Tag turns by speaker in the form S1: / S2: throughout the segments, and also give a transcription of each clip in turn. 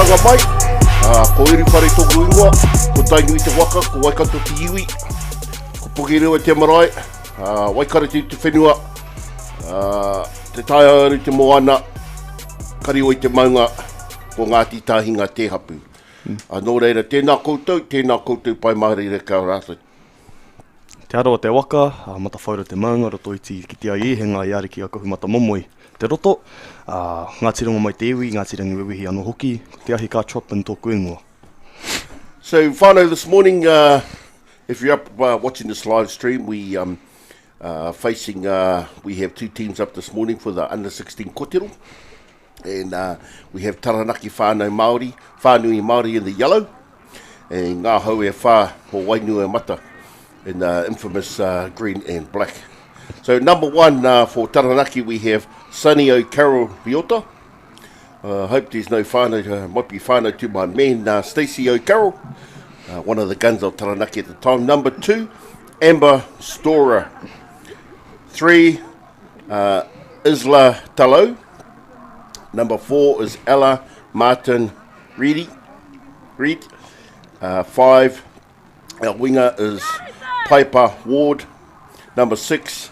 S1: whanga mai. Ko iri whare tōku ingoa, ko tainui te waka, ko waikato te iwi, ko poki rewa te marae, waikareti te whenua, te taia aru te moana, kari oi te maunga, ko ngā titahinga te hapu. Nō reira, tēnā koutou pai maari reka rātou.
S2: Te aroa te waka, mata whaura te maunga, roto iti ki te ai he ngā iari ki a kahu mata momoi. Te roto, ngā tirongo mai te iwi, ngā tirangi wewehi anō hoki, te ahi ka chop in tōku ingoa.
S1: So, whānau, this morning, if you're up watching this live stream, we have two teams up this morning for the under 16 Kotiro. And we have Taranaki Whanui Māori in the yellow, and ngā hau e whā o Wainuiomata in the infamous green and black. So number one for Taranaki, we have Sonny O'Carroll Viota. Hope there's no whānau, might be whānau to my man Stacey O'Carroll, one of the guns of Taranaki at the time. Number two, Amber Storer. 3, Isla Talo. Number 4 is Ella Martin Reed. 5, our winger is Piper Ward. Number 6,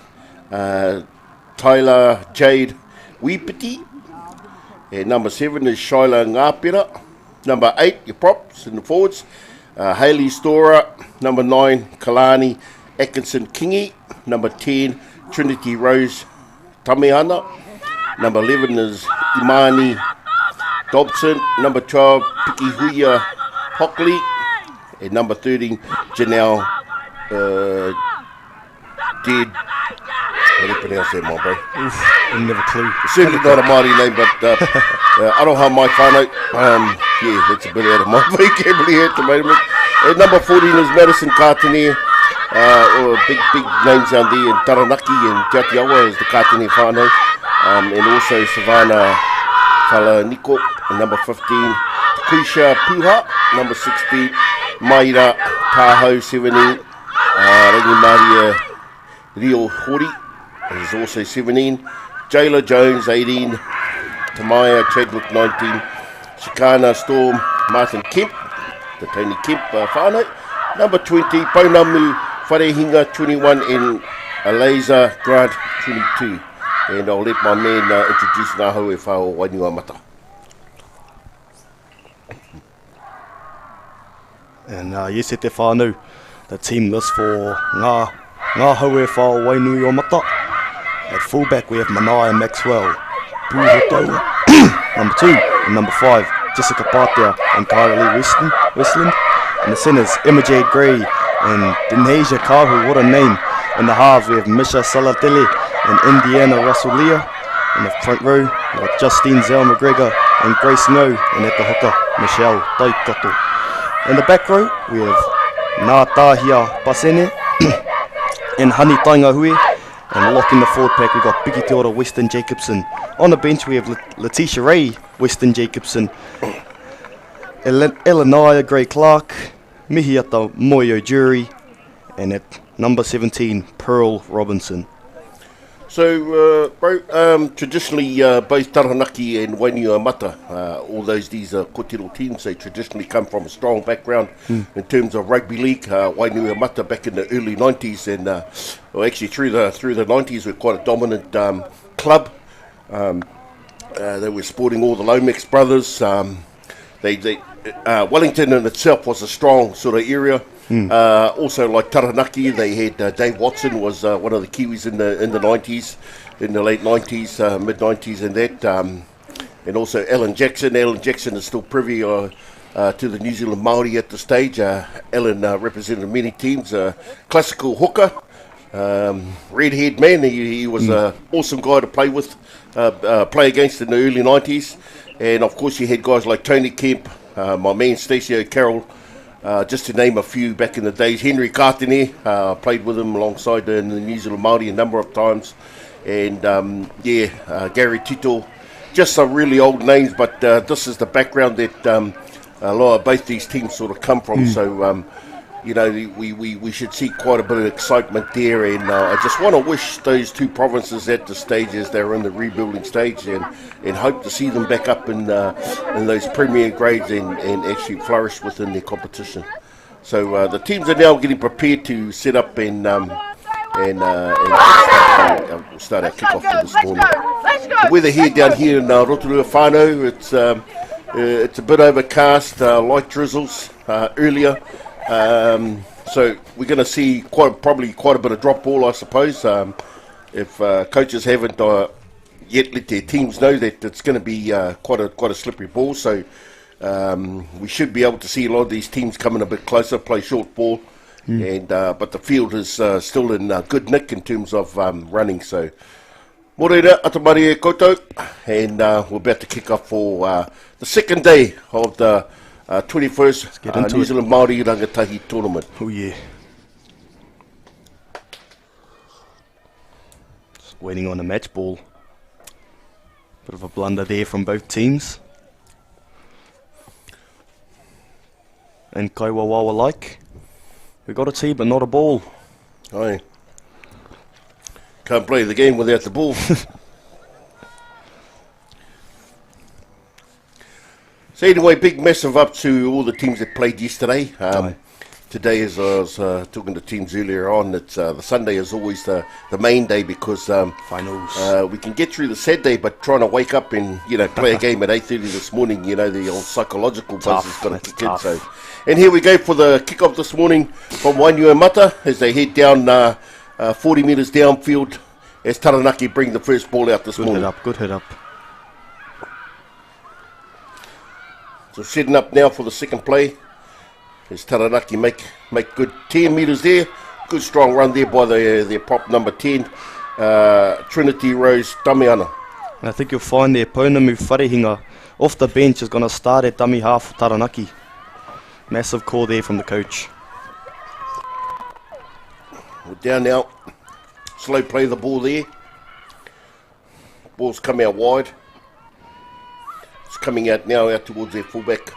S1: Tyler Jade Wipiti. And number 7 is Shaila Ngāpira. Number 8, your props in the forwards, Hayley Storer. Number 9, Kalani Atkinson Kingi. Number 10, Trinity Rose Tamihana. Number 11 is Imani Dobson. Number 12, Pikihuia Hockley. And number 13, Janelle Dead. How do you pronounce that, my bro?
S2: I never clue.
S1: It's certainly not a Māori name, but aroha mai whānau. Yeah, that's a bit out of my vocabulary at the moment. And number 14 is Madison Kātene. Big names down there in Taranaki, and Te Atiawa is the Kātene whānau. And also Savannah Falaniko, and number 15, Takusha Puha, number 16, Maira Taho 17, Rangi Maria Rio Hori is also 17, Jayla Jones 18, Tamaya Chadwick 19, Shikana Storm Martin Kemp, the Tony Kemp whānau, number 20, Paunamu Wharehinga 21, and Eliza Grant 22. And I'll let my man introduce ngā hau e whā o Wainuiomata.
S2: And yes, e te whānau, the team list for ngā hau e whā o Wainuiomata. At fullback we have Manaia Maxwell, Pūhotaua, number 2, and number 5, Jessica Pātea and Kyra Lee Westland. And the centres, Emma Jade Gray and Denasia Kahu, what a name. In the halves we have Misha Saladeli and Indiana Rasulia. In the front row, we have Justine Zell McGregor and Grace Ngo, and at the hooker, Michelle Taikato. In the back row, we have Nātahia Pasene and Hani Taingahui. And locking the forward pack, we've got Piki Te Ora Weston Jacobson. On the bench, we have Letitia Ray Weston Jacobson, Elanaya Gray Clark, Mihiata Moyo Jury, and at number 17, Pearl Robinson.
S1: So, traditionally, both Taranaki and Wainuiomata, all these Kotiro teams, they traditionally come from a strong background in terms of rugby league. Wainuiomata back in the early 90s, and actually through the 90s, were quite a dominant club. They were sporting all the Lomax brothers. Wellington in itself was a strong sort of area. Also, like Taranaki, they had Dave Watson was one of the Kiwis in the 90s, in the late 90s, mid 90s, and that, and also Alan Jackson. Alan Jackson is still privy to the New Zealand Māori at the stage. Alan represented many teams. Classical hooker, red-haired man. He was an awesome guy to play with, play against in the early 90s, and of course you had guys like Tony Kemp, my man Stacey O'Carroll. Just to name a few back in the days, Henry Kātene, played with him alongside the New Zealand Māori a number of times, and Gary Tito, just some really old names, but this is the background that a lot of both these teams sort of come from. So you know, we should see quite a bit of excitement there, and I just want to wish those two provinces at the stage as they're in the rebuilding stage, and hope to see them back up in those premier grades and actually flourish within their competition. So the teams are now getting prepared to set up and start our kick-off for this morning. The weather here down here in Rotorua Whanau, it's a bit overcast, light drizzles earlier. So we're going to see probably quite a bit of drop ball, I suppose. If coaches haven't yet let their teams know that it's going to be quite a slippery ball, so we should be able to see a lot of these teams coming a bit closer, play short ball, and but the field is still in good nick in terms of running. So Morena atamari e koutou, and we're about to kick off for the second day of the 21st New Zealand Māori Rangatahi tournament.
S2: Oh yeah. Just waiting on a match ball. Bit of a blunder there from both teams. And Kaiwawawa like. We got a tee but not a ball.
S1: Aye. Can't play the game without the ball. So anyway, big massive up to all the teams that played yesterday. Today, as I was talking to teams earlier on, it's the Sunday is always the main day because
S2: finals.
S1: We can get through the Saturday, but trying to wake up and play a game at 8:30 this morning, the old psychological buzz has got to kick in. So, and here we go for the kick-off this morning from Wainuiomata as they head down 40 metres downfield as Taranaki bring the first ball out this morning.
S2: Good hit up.
S1: So setting up now for the second play. As Taranaki make good 10 metres there. Good strong run there by their prop number 10, Trinity Rose Damiana.
S2: And I think you'll find their Pounamu Wharehinga off the bench is going to start at dummy half for Taranaki. Massive call there from the coach.
S1: We're down now. Slow play the ball there. Ball's come out wide. It's coming out now out towards their fullback.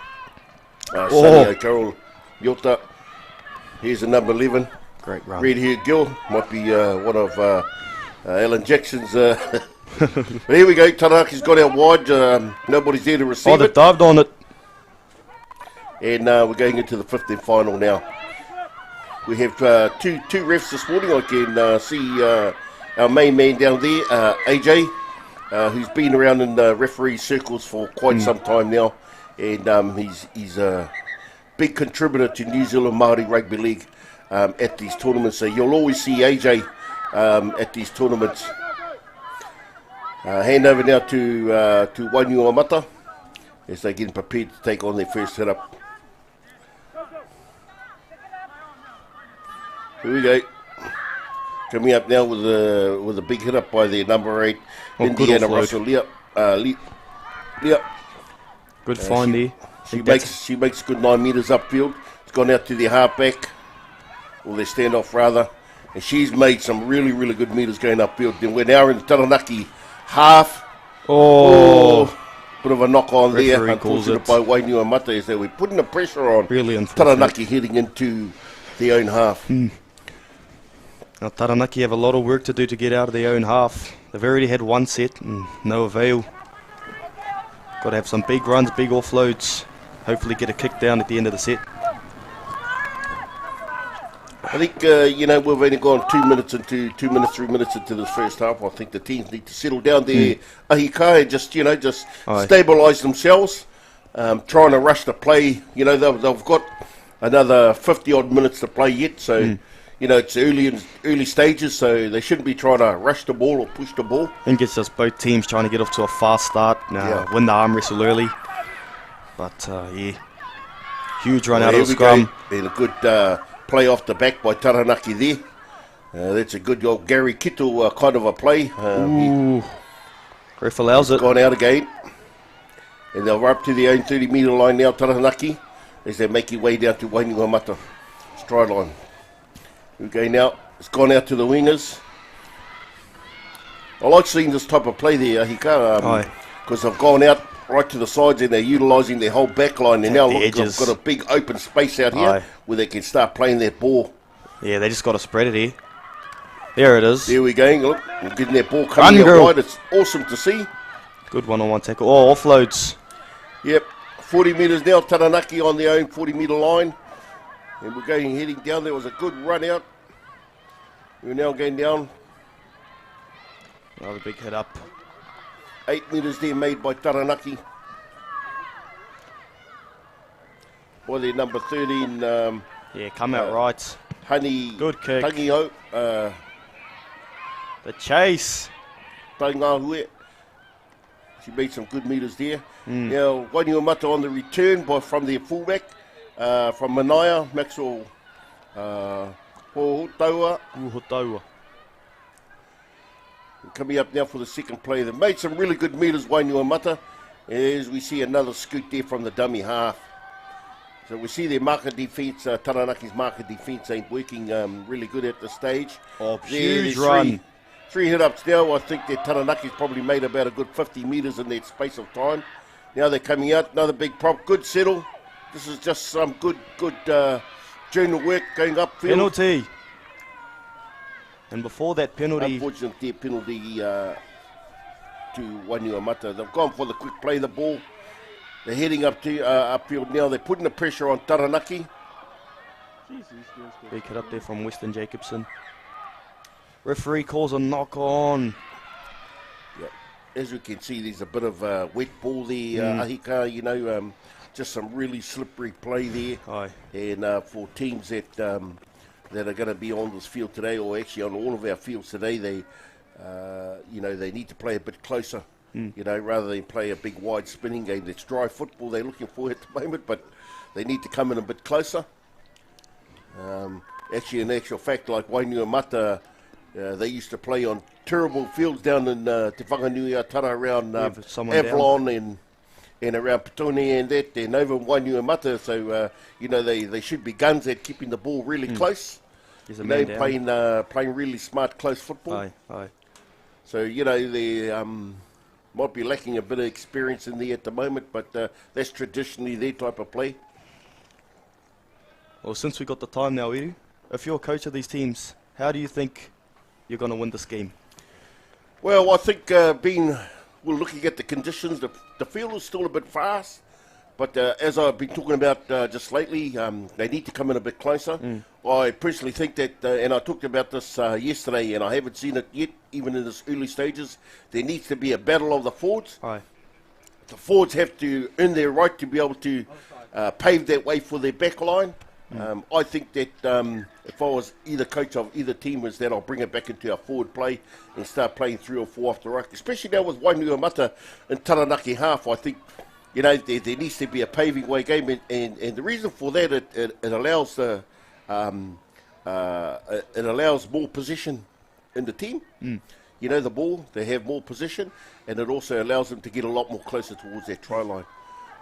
S1: Sonny O'Carroll Yota. Here's the number 11.
S2: Great run.
S1: Red-haired girl. Might be one of Alan Jackson's. But here we go. Taranaki's got out wide. Nobody's there to receive
S2: they
S1: it.
S2: dived on it.
S1: And we're going into the 5th and final now. We have two refs this morning. I can see our main man down there, AJ, who's been around in the referee circles for quite some time now. And he's a big contributor to New Zealand Māori Rugby League at these tournaments. So you'll always see AJ at these tournaments. Hand over now to Wainuiomata as they're getting prepared to take on their first hit up. Here we go. Coming up now with a big hit up by their number 8, Indiana Russell Leap.
S2: Good find there.
S1: She makes a good 9 metres upfield. It's gone out to their halfback, or their standoff rather, and she's made some really, really good metres going upfield. Then we're now in the Taranaki half. Bit of a knock on there, unfortunate by Wainuiomata as they were putting the pressure on Taranaki heading into their own half.
S2: Now Taranaki have a lot of work to do to get out of their own half. They've already had one set and no avail. Got to have some big runs, big offloads. Hopefully get a kick down at the end of the set.
S1: I think, we've only gone 3 minutes into this first half. I think the teams need to settle down their ahika and just stabilise themselves. Trying to rush the play. They've got another 50-odd minutes to play yet, so... it's early stages, so they shouldn't be trying to rush the ball or push the ball.
S2: I think it's just both teams trying to get off to a fast start, win the arm wrestle early. But, huge run out of the scrum.
S1: And a good play off the back by Taranaki there. That's a good old Gary Kittle kind of a play.
S2: Ref allows it.
S1: Gone out again. And they'll run up to their own 30-metre line now, Taranaki, as they make their way down to Wainuiomata stride line. Okay, now it's gone out to the wingers. I like seeing this type of play there, Ahika, because they've gone out right to the sides, and they're utilising their whole back line. And now
S2: the
S1: look,
S2: edges.
S1: they've got a big open space out here
S2: Aye.
S1: where they can start playing that ball.
S2: Yeah, they just got to spread it here. There it is.
S1: There we go. Look, we're getting that ball coming out wide. It's awesome to see.
S2: Good one-on-one tackle. Oh, offloads.
S1: Yep, 40 metres now. Taranaki on their own 40-metre line. And we're heading down. There was a good run out. We're now going down.
S2: Another big hit up.
S1: 8 metres there made by Taranaki. By their number 13,
S2: Yeah, come out right.
S1: Honey.
S2: Good kick.
S1: Tangiho.
S2: The chase.
S1: Taingahue. She made some good metres there. Now, Wainuiomata on the return from their fullback. From Manaia, Maxwell
S2: Hotaua.
S1: Coming up now for the second play. They've made some really good metres, Wainuiomata, as we see another scoot there from the dummy half. So we see their market defence, Taranaki's market defence ain't working really good at this stage.
S2: Oh, huge run.
S1: Three hit-ups now. I think that Taranaki's probably made about a good 50 metres in that space of time. Now they're coming out, another big prop, good settle. This is just some good journal work going upfield.
S2: Penalty. And before that penalty...
S1: Unfortunately, penalty to Wainuiomata. They've gone for the quick play, the ball. They're heading up to upfield now. They're putting the pressure on Taranaki.
S2: Big hit up there from Weston Jacobson. Referee calls a knock on.
S1: Yeah. As you can see, there's a bit of wet ball there, Ahika, just some really slippery play there.
S2: Aye.
S1: And for teams that are going to be on this field today, or actually on all of our fields today, they need to play a bit closer. Rather than play a big wide spinning game. That's dry football they're looking for at the moment, but they need to come in a bit closer. Actually, in actual fact, like Wainuiomata, they used to play on terrible fields down in Te Whanganui-a-Tara around Avalon and around Petone and that, and over in Wainuiomata, so they should be guns at keeping the ball really close. Playing really smart, close football.
S2: Aye.
S1: So they might be lacking a bit of experience in there at the moment, but that's traditionally their type of play.
S2: Well, since we got the time now, Edu, if you're a coach of these teams, how do you think you're going to win this game?
S1: Well, I think we're looking at the conditions, the field is still a bit fast, but as I've been talking about just lately, they need to come in a bit closer. I personally think that, and I talked about this yesterday, and I haven't seen it yet, even in this early stages, there needs to be a battle of the forwards.
S2: Aye.
S1: The forwards have to earn their right to be able to pave that way for their back line. I think that if I was either coach of either team, is that I'll bring it back into our forward play and start playing 3 or 4 off the ruck, especially now with Wainuiomata and Taranaki half. I think there needs to be a paving way game, and the reason for that, it allows it allows more position in the team. The ball, they have more position, and it also allows them to get a lot more closer towards their try line.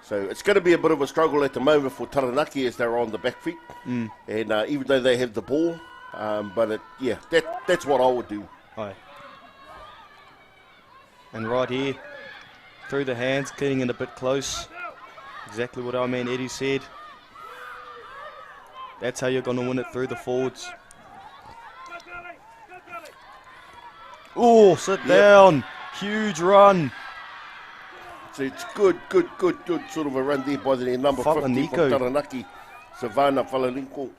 S1: So it's going to be a bit of a struggle at the moment for Taranaki as they're on the back feet, and even though they have the ball, but that's what I would do.
S2: Aye. And right here, through the hands, getting in a bit close. Exactly what our man Eddie said. That's how you're going to win it, through the forwards. Oh, sit down. Huge run.
S1: So it's good sort of a run there by the number 50 from Taranaki, Savannah Falaniko.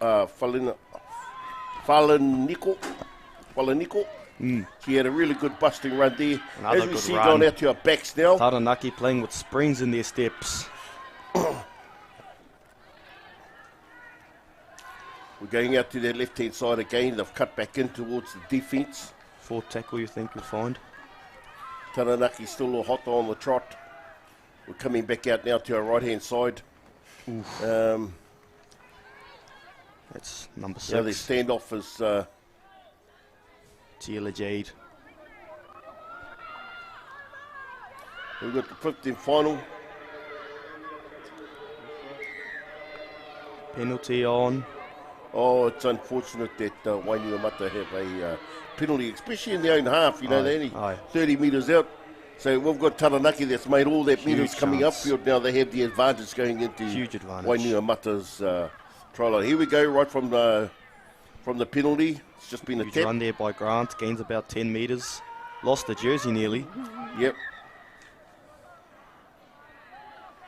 S1: She had a really good busting run there.
S2: Another
S1: as we
S2: good
S1: see
S2: run.
S1: going out to our backs now.
S2: Taranaki playing with springs in their steps.
S1: We're going out to their left-hand side again. They've cut back in towards the defence.
S2: 4th tackle, you think you'll find?
S1: Taranaki still hot on the trot. We're coming back out now to our right-hand side.
S2: That's number 6.
S1: Now their standoff is
S2: Tila Jade.
S1: we've got the 15th final.
S2: Penalty on.
S1: Oh, it's unfortunate that Wainuiomata have a penalty, especially in their own half. They're only 30 metres out. So we've got Taranaki that's made all that meters coming
S2: chance.
S1: upfield. Now they have the advantage going into
S2: Huge advantage.
S1: Wainuiomata's try line. Here we go, right from the penalty. It's just been a
S2: Huge
S1: tap.
S2: run there by Grant, gains about 10 metres. Lost the jersey nearly.
S1: Yep.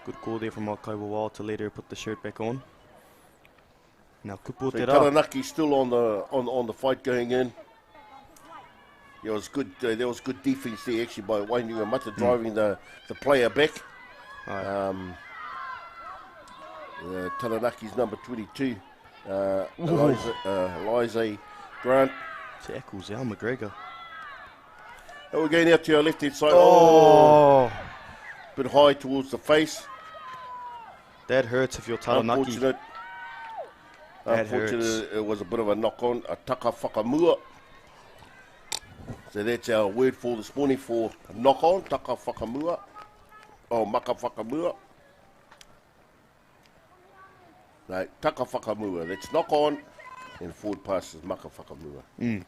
S2: Good call there from Makawa Wild to let her put the shirt back on. Now Kupu
S1: So
S2: te rā.
S1: Taranaki still on the fight going in. There was good defence there actually by Wainuiomata driving the player back.
S2: Aye.
S1: Taranaki's number 22, Eliza Grant.
S2: Tackles Al McGregor.
S1: And we're going out to our left hand side.
S2: Oh,
S1: Bit high towards the face.
S2: that hurts if you're Taranaki. That hurts.
S1: It was a bit of a knock on, a taka whakamua. So that's our word for this morning for knock on, taka whakamua. Oh, maka whakamua. No, taka whakamua. That's knock on, and forward pass is maka whakamua.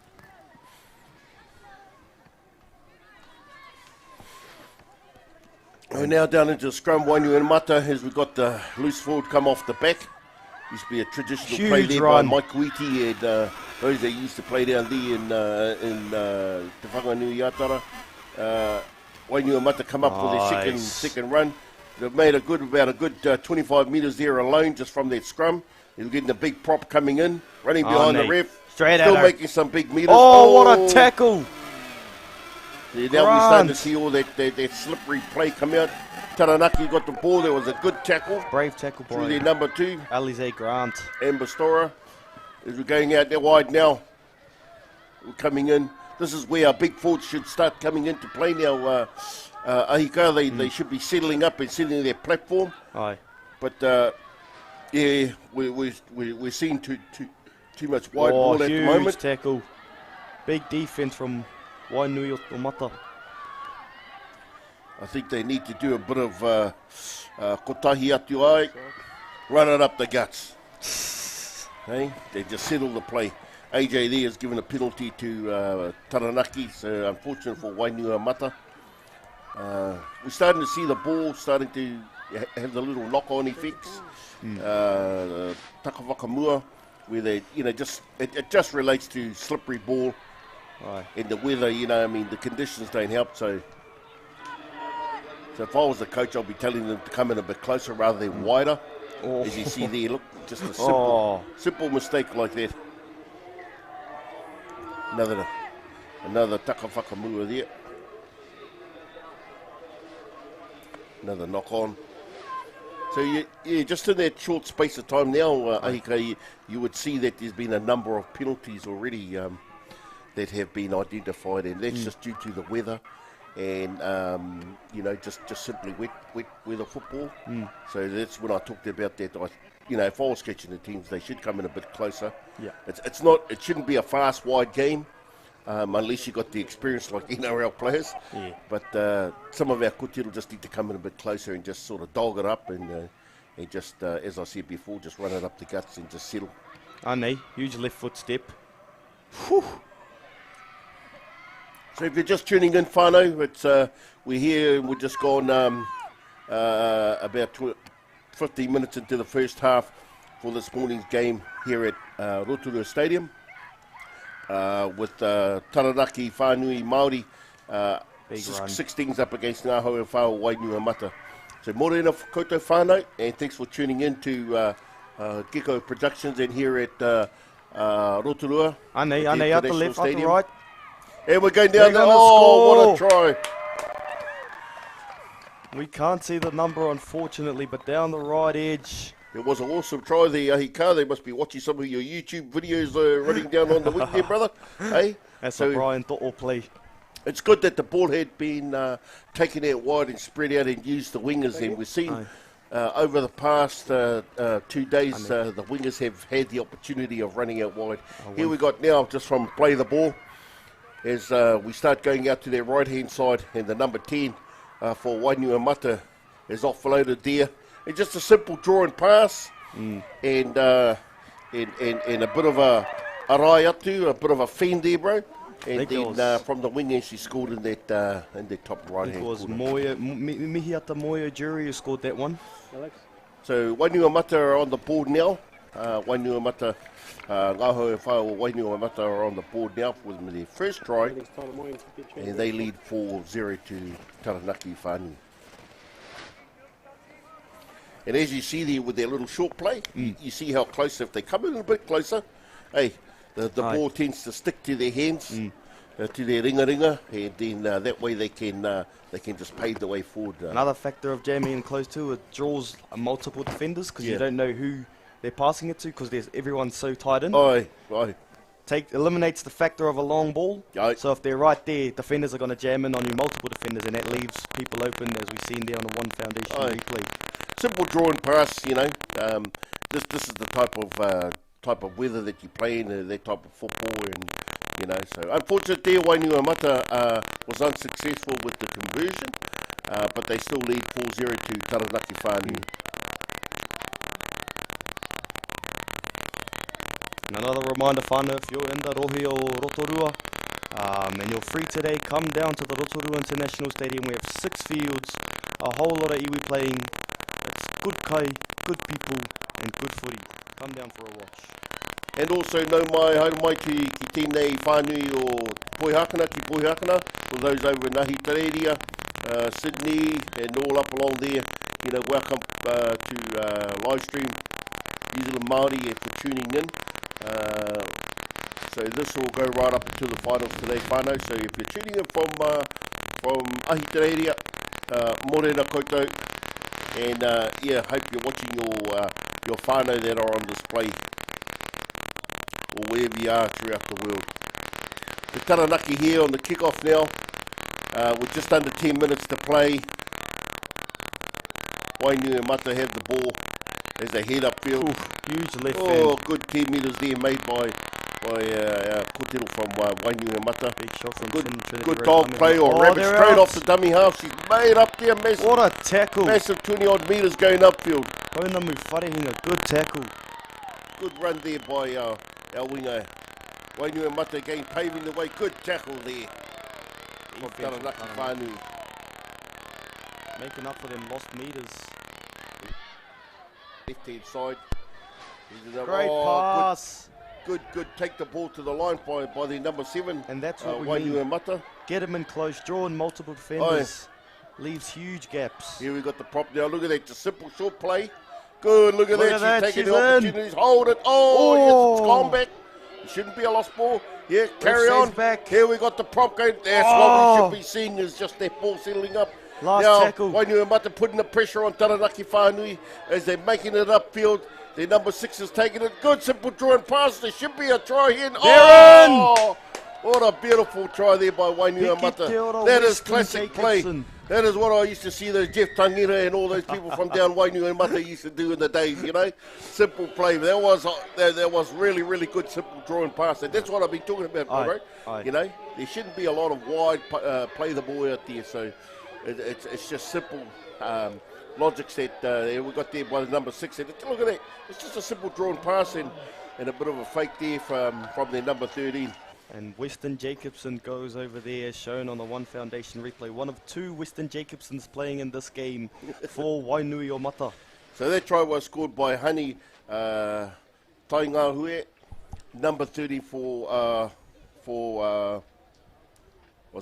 S1: We're now down into the scrum, Wainuiomata, as we've got the loose forward come off the back. Used to be a traditional
S2: Huge
S1: play there
S2: run.
S1: by Mike Wheaty and those that used to play down there in Te Whanui. Wainuiomata come up for their second run. They've made about a good 25 metres there alone just from that scrum. They're getting a big prop coming in, running behind the ref.
S2: Straight
S1: Still
S2: at her.
S1: making some big metres.
S2: Oh, what a tackle!
S1: Yeah, now we're starting to
S2: Grant.
S1: see all that slippery play come out. Taranaki got the ball. There was a good tackle
S2: Brave tackle
S1: through their
S2: by
S1: number 2,
S2: Alize Grant.
S1: Amber Storer. As we're going out there wide now, we're coming in. This is where our big forwards should start coming into play now. Ahika, they should be settling up and setting their platform.
S2: Aye.
S1: But yeah, we're seeing too much wide ball at the moment.
S2: Huge tackle. Big defence from Wainuiomata.
S1: I think they need to do a bit of kotahi atu ai, run it up the guts. Hey, they just settle the play. AJ there has given a penalty to Taranaki, so unfortunate for Wainuiomata. We're starting to see the ball starting to have the little knock-on effects. Taka whakamua, where they, it just relates to slippery ball.
S2: Aye.
S1: And the weather, the conditions don't help. So if I was the coach, I'll be telling them to come in a bit closer rather than wider.
S2: Oh.
S1: As you see there, look, just a simple mistake like that. Another taka whakamua there. Another knock on. So just in that short space of time now, Ahika, you would see that there's been a number of penalties already that have been identified, and that's just due to the weather and just simply wet weather football. So that's when I talked about that. If I was catching the teams, they should come in a bit closer.
S2: Yeah.
S1: It shouldn't be a fast, wide game. Unless you got the experience like NRL players.
S2: Yeah.
S1: But some of our kotiro just need to come in a bit closer and just sort of dog it up and just, as I said before, just run it up the guts and just settle.
S2: Ane, huge left foot step. Whew.
S1: So if you're just tuning in, whānau, we're here and we're just gone about 15 minutes into the first half for this morning's game here at Rotorua Stadium. With Taranaki Whanui Māori 16s up against Ngā Hauawhau Wainuiomata. So morena koutou whānau, and thanks for tuning in to Gecko Productions and here at Rotorua.
S2: Ane, out the left, out the right.
S1: And we're going down
S2: They're
S1: there.
S2: gonna
S1: Oh, what a
S2: score.
S1: try.
S2: We can't see the number, unfortunately, but down the right edge.
S1: It was an awesome try there, Ahika. They must be watching some of your YouTube videos running down on the wing there, brother. Hey?
S2: That's a Brian To'o play.
S1: It's good that the ball had been taken out wide and spread out and used the wingers. And we've seen over the past 2 days, the wingers have had the opportunity of running out wide. Here we got now, just from play the ball, as we start going out to their right-hand side, and the number 10 for Wainuiomata is offloaded there. It's just a simple draw and pass, and a bit of a rai atu, a bit of a fend there, bro. And then from the wing end, she scored in that top right-hand
S2: corner. It was
S1: corner.
S2: Mihiata Moya Jury who scored that one.
S3: Alex?
S1: So Wainuiomata are on the board now. Wainuiomata, Ngaho and Whao Wainuiomata are on the board now with their first try. And they lead 4-0 to Taranaki Whanui. And as you see there with their little short play, you see how close, if they come in a bit closer, hey, the ball tends to stick to their hands, to their ringa, and then that way they can just pave the way forward.
S2: Another factor of jamming in close too, it draws multiple defenders because you don't know who they're passing it to because everyone's so tight in.
S1: Aye.
S2: Eliminates the factor of a long ball.
S1: Aye.
S2: So if they're right there, defenders are going to jam in on you, multiple defenders, and that leaves people open, as we've seen there on the One Foundation replay.
S1: Simple drawing pass, you know. This is the type of weather that you play in, that type of football, and you know. So unfortunately, Wainuiomata was unsuccessful with the conversion, but they still lead 4-0 to Taranaki Whanui.
S2: And another reminder, whānau, if you're in the Rohe o Rotorua and you're free today, come down to the Rotorua International Stadium. We have 6 fields, a whole lot of iwi playing. It's good kai, good people, and good footy. Come down for a watch.
S1: And also no mai hauramaiti ki tēnei whānui o Poihakana, for those over in Ahitereiria, Sydney, and all up along there. You know, welcome to live stream New Zealand Māori for tuning in. So this will go right up into the finals today, whānau. So if you're tuning in from Ahitereiria, morena koutou, and hope you're watching your whānau that are on display, or wherever you are throughout the world. The Taranaki here on the kick-off now, with just under 10 minutes to play. Wainuiomata have the ball as they head upfield.
S2: Huge left
S1: hand. Good 10 metres there made by Kotiro from Wainuiomata.
S2: Big shot from
S1: Good dog play, or rabbit straight off the dummy half. She's made up there, massive.
S2: What a tackle.
S1: Massive 20 odd metres going upfield.
S2: Kaunamu Wharehinga, good tackle.
S1: Good run there by our winger. Wainuiomata again paving the way. Good tackle there from Taranaki Whanui.
S2: Making up for them lost metres.
S1: Left hand side.
S2: Great pass.
S1: Good. Take the ball to the line by the number 7.
S2: And that's what we
S1: Wainuiomata.
S2: Get him in close, drawing multiple defenders. Leaves huge gaps.
S1: Here we got the prop now. Look at that. Just simple short play. Good. Look at that. She's taking the opportunities. Hold it. Yes, it's gone back. It shouldn't be a lost ball. Yeah, carry on.
S2: Back.
S1: Here we got the prop going. That's what we should be seeing, is just that ball settling up.
S2: Last tackle.
S1: Wainuiomata putting the pressure on Taranaki Whanui as they're making it upfield. Their number 6 is taking it. Good simple drawing pass. There should be a try here. What a beautiful try there by Wainuiomata. That is classic play. That is what I used to see those Jeff Tangira and all those people from down Wainuiomata used to do in the days, you know. Simple play. That was really, really good simple drawing pass. And that's what I've been talking about, bro. You know, there shouldn't be a lot of wide play the ball out there. So it's just simple logics that we got there by the number 6. And look at that. It's just a simple drawn pass and a bit of a fake there from their number 13.
S2: And Weston Jacobson goes over there, shown on the One Foundation replay. One of 2 Weston Jacobsons playing in this game for Wainuiomata.
S1: So that try was scored by Hani Taingahue, number 30 for was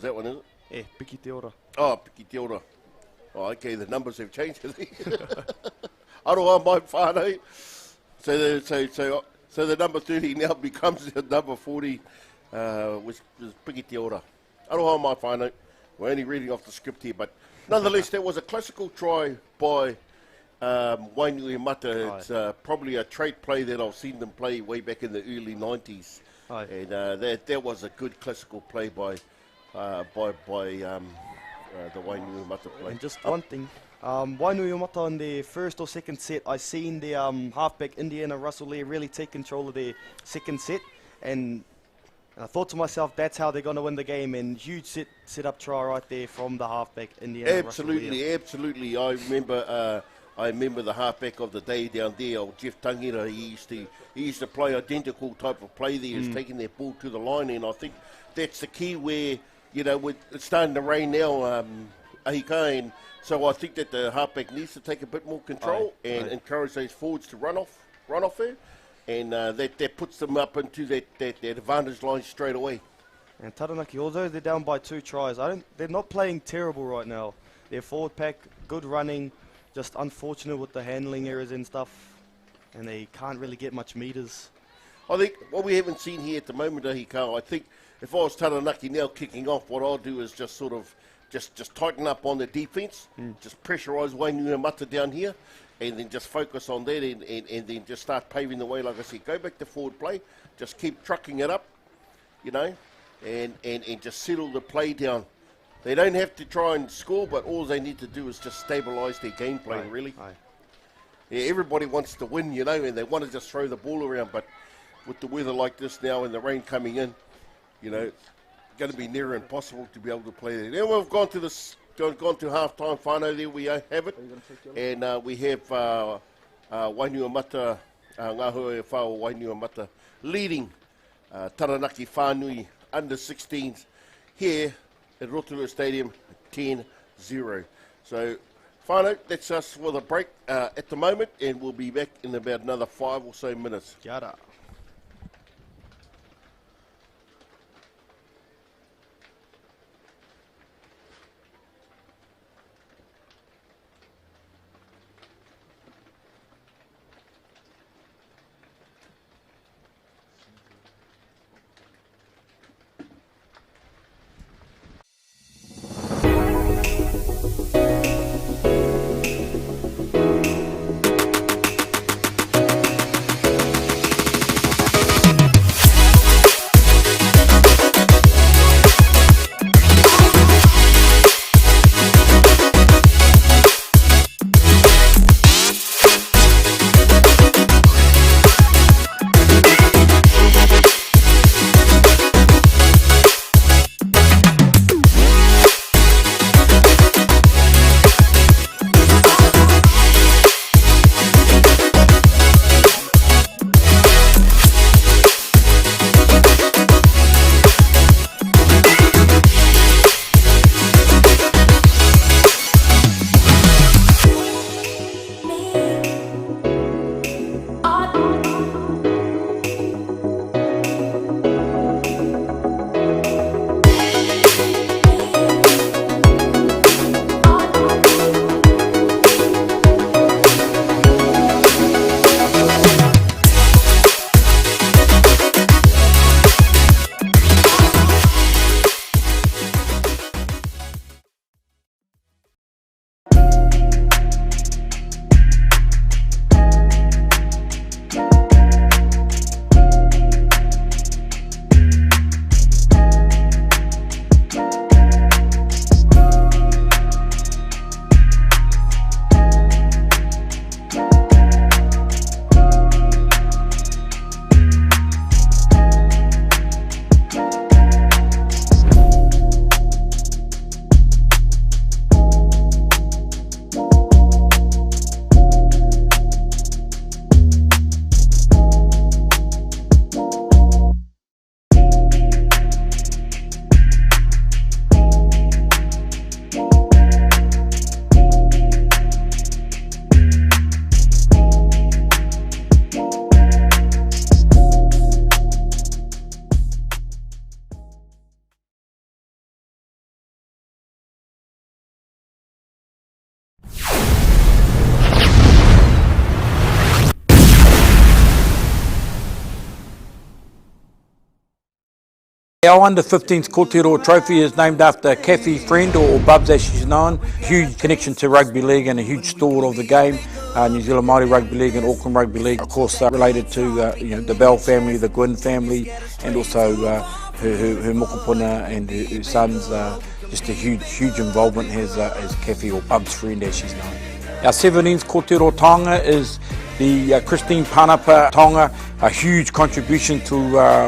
S1: that one, is it?
S2: Piki Te Ora.
S1: Piki Te Ora. Okay, the numbers have changed. Aroha mai whānau. So the number 30 now becomes the number 40, which is Piki Te Ora. Aroha mai whānau. We're only reading off the script here, but nonetheless, that was a classical try by Wainuiomata. It's probably a trait play that I've seen them play way back in the early 90s. And that was a good classical play by the Wainuiomata play.
S2: And just one thing, Wainuiomata in their first or second set, I seen the halfback Indiana Russell there really take control of their second set, and I thought to myself, that's how they're going to win the game. And huge set up try right there from the halfback Indiana Russell.
S1: Absolutely. I remember I remember the halfback of the day down there, old Jeff Tangira. He used to play identical type of play there, is taking their ball to the line, and I think that's the key where, you know, it's starting to rain now, Ahika, and so I think that the halfback needs to take a bit more control and encourage those forwards to run off there, and that puts them up into that advantage line straight away.
S2: And Taranaki, although they're down by 2 tries, they're not playing terrible right now. Their forward pack, good running, just unfortunate with the handling errors and stuff, and they can't really get much meters.
S1: I think what we haven't seen here at the moment, Ahika, I think if I was Taranaki now kicking off, what I'll do is just sort of just tighten up on the defence, just pressurise Wainuiomata down here, and then just focus on that, and then just start paving the way. Like I said, go back to forward play, just keep trucking it up, you know, and just settle the play down. They don't have to try and score, but all they need to do is just stabilise their gameplay, really. Yeah, everybody wants to win, you know, and they want to just throw the ball around, but with the weather like this now and the rain coming in, you know, it's going to be near impossible to be able to play there. Now we've gone to half-time whanau there, we have it, and we have Wainuiomata, Ngā Hua Whao Wainuiomata, leading Taranaki Whanui under 16s here at Rotorua Stadium, 10-0. So, whanau, that's us for the break at the moment, and we'll be back in about another 5 or so minutes.
S2: Kia ora.
S3: Our under 15s Kotiro trophy is named after Kathy Friend, or Bubs as she's known. Huge connection to rugby league and a huge stalwart of the game. New Zealand Māori Rugby League and Auckland Rugby League, of course, related to the Bell family, the Gwyn family, and also her mokopuna and her sons. Just a huge involvement has Kathy, or Bubs Friend as she's known. Our 17s Kotiro taonga is the Christine Panapa taonga, a huge contribution to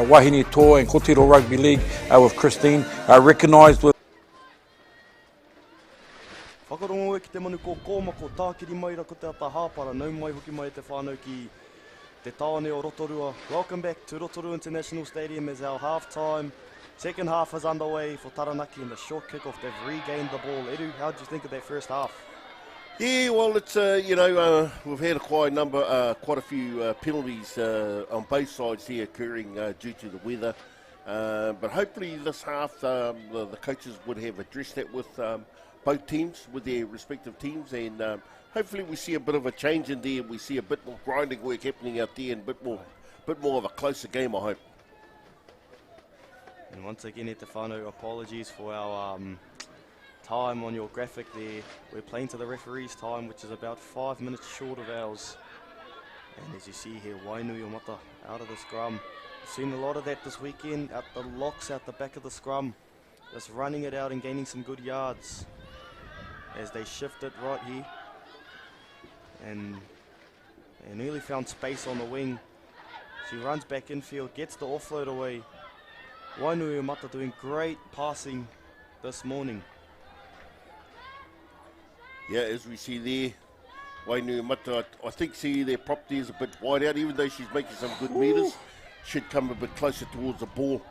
S3: Wahine Toa and Kotiro Rugby League with Christine, recognised with
S2: Whakarongo e ki te manu ko kōma ko tākiri mai ra ko te ata hāpara, nau mai hoki mai te whānau ki te tāone o Rotorua. Welcome back to Rotorua International Stadium as our half-time. Second half is underway for Taranaki in the short kick-off. They've regained the ball. Edu, how did you think of that first half?
S1: Yeah, well, it's we've had quite a few penalties on both sides here occurring due to the weather. But hopefully this half the coaches would have addressed that with both teams, with their respective teams, and hopefully we see a bit of a change in there. We see a bit more grinding work happening out there and a bit more of a closer game, I hope.
S2: And once again, Etefano, apologies for our time on your graphic there. We're playing to the referee's time, which is about 5 minutes short of ours. And as you see here, Wainuiomata out of the scrum. We've seen a lot of that this weekend, out the locks, out the back of the scrum. Just running it out and gaining some good yards as they shift it right here. And they nearly found space on the wing. She runs back infield, gets the offload away. Wainuiomata doing great passing this morning.
S1: Yeah, as we see there, Wainuiomata, I think their prop there is a bit wide out, even though she's making some good meters. Should come a bit closer towards the ball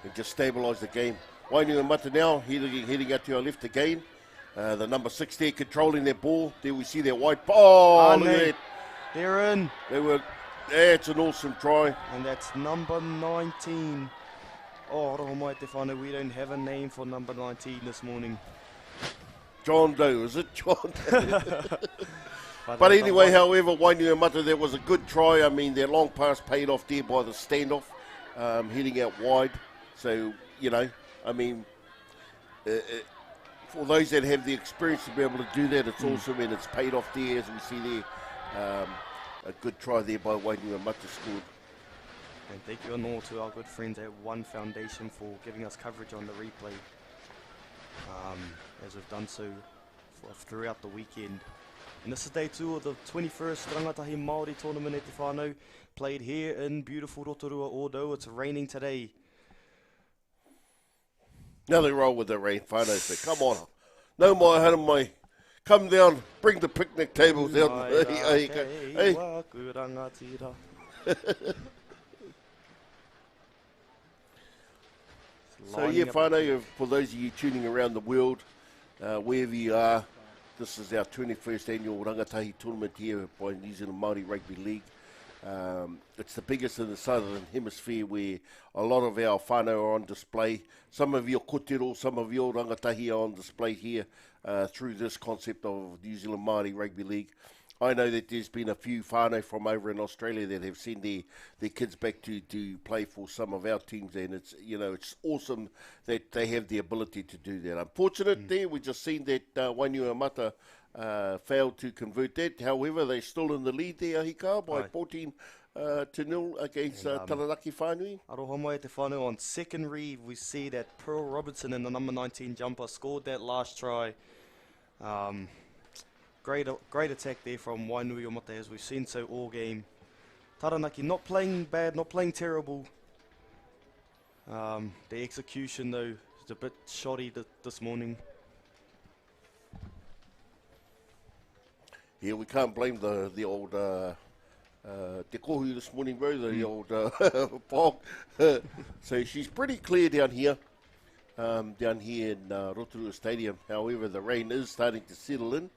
S1: and just stabilise the game. Wainuiomata now heading out to our left again. The number 6 there controlling their ball. There we see their wide. Oh, look at that.
S2: They're in.
S1: That's an awesome try.
S2: And that's number 19. Oh, roho mai te whānau, we don't have a name for number 19 this morning.
S1: John Doe, is it? John Doe. But anyway, however, Wainuiomata, that was a good try. I mean, their long pass paid off there by the standoff, heading out wide. So, I mean, for those that have the experience to be able to do that, it's awesome, and it's paid off there, as we see there. A good try there by Wainuiomata scored.
S2: And thank you and all to our good friends at One Foundation for giving us coverage on the replay, as we've done so throughout the weekend. And this is day 2 of the 21st Rangatahi Māori tournament at Te Whānau, played here in beautiful Rotorua, although it's raining today.
S1: Nothing wrong with the rain, whānau, so come on. No mai hana mai. Come down, bring the picnic tables down. Hey. So yeah, whānau, for those of you tuning around the world, wherever you are, this is our 21st annual Rangatahi tournament here by New Zealand Māori Rugby League. It's the biggest in the southern hemisphere, where a lot of our whānau are on display. Some of your kotiro, some of your rangatahi are on display here through this concept of New Zealand Māori Rugby League. I know that there's been a few whānau from over in Australia that have sent their kids back to play for some of our teams, and it's awesome that they have the ability to do that. Unfortunate there, we just seen that Wainuiomata failed to convert that. However, they're still in the lead there, Ahika, by 14-0 against Taranaki Whanui.
S2: Aroha mai te whānau, on second read, we see that Pearl Robertson in the number 19 jumper scored that last try. Great attack there from Wainuiomata, as we've seen so all game. Taranaki not playing bad, not playing terrible. The execution though is a bit shoddy this morning.
S1: Yeah, we can't blame the old te kohu this morning, bro, the old fog. So she's pretty clear down here in Rotorua Stadium. However, the rain is starting to settle in.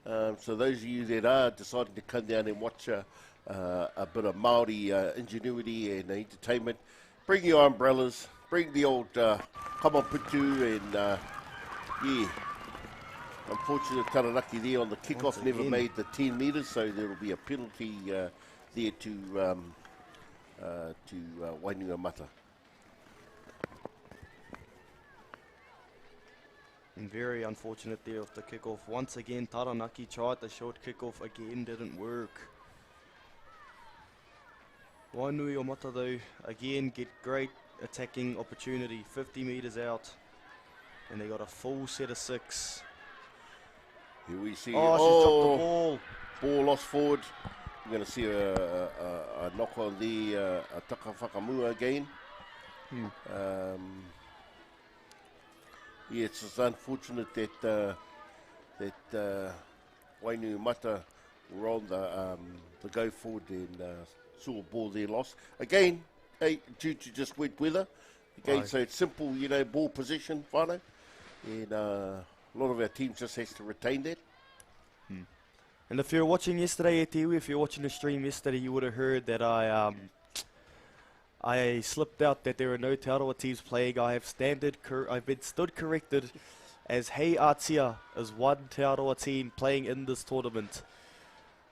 S1: So those of you that are deciding to come down and watch a bit of Māori ingenuity and entertainment, bring your umbrellas, bring the old kamaputu, and yeah. Unfortunately, Taranaki there on the kickoff never made the 10 metres, so there will be a penalty there to Wainuiomata.
S2: And very unfortunate there with the kickoff. Once again, Taranaki tried the short kickoff again, didn't work. Wainuiomata though, again get great attacking opportunity, 50 metres out, and they got a full set of 6.
S1: Here we see,
S2: she's dropped the ball.
S1: Ball lost forward. We're going to see a knock on the a taka whakamua again. Yeah, it's just unfortunate that that Wainuiomata were on the go forward and saw a ball there lost. Again, due to just wet weather. Again, so it's simple, ball position, whānau. And a lot of our teams just has to retain that.
S2: And if you're watching yesterday at Iwi, if you're watching the stream yesterday, you would have heard that I slipped out that there are no Te Arawa teams playing. I've been stood corrected as Hei Atia is one Te Arawa team playing in this tournament.